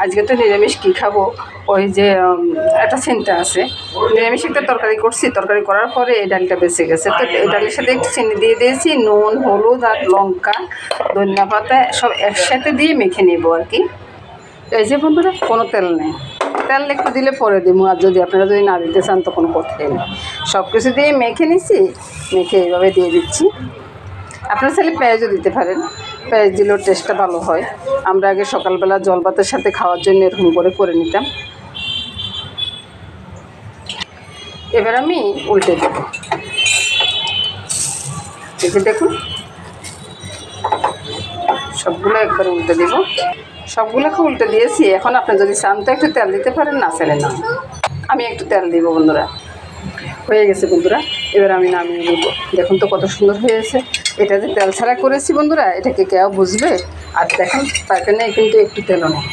আজকে তো নিরামিষ কী খাবো, ওই যে একটা চিন্তা আছে। নিরামিষ একটা তরকারি করছি, তরকারি করার পরে এই ডালটা বেঁচে গেছে, তো এই ডালের সাথে একটু চিনি দিয়ে দিয়েছি, নুন, হলুদ আর লঙ্কা, ধনিয়া পাতা সব একসাথে দিয়ে মেখে নেবো আর কি। এই যে বন্ধুরা, কোনো তেল নেই, তেল একটু দিলে পরে দিব, আর যদি আপনারা যদি না দিতে চান তো কোনো কথাই নেই। সব কিছু দিয়ে মেখে নিছি, মেখে এইভাবে দিয়ে দিচ্ছি। আপনারা চাইলে পেঁয়াজও দিতে পারেন, পেঁয়াজ দিলেও টেস্টটা ভালো হয়। আমরা আগে সকালবেলা জল ভাতের সাথে খাওয়ার জন্য এরকম করে নিতাম। এবার আমি উল্টে দেব। এই যে দেখুন, সবগুলো একবার উল্টে দিব। সবগুলোকে উল্টে দিয়েছি। এখন আপনি যদি চান তো একটু তেল দিতে পারেন, না চাইলে না। আমি একটু তেল দিব বন্ধুরা। হয়ে গেছে বন্ধুরা, এবার আমি নামিয়ে নেব। দেখুন তো কত সুন্দর হয়েছে। এটা যে তেল ছাড়া করেছি বন্ধুরা, এটাকে কেউ বুঝবে? আর দেখুন প্যাকেটে কিন্তু একটু তেলও নেই।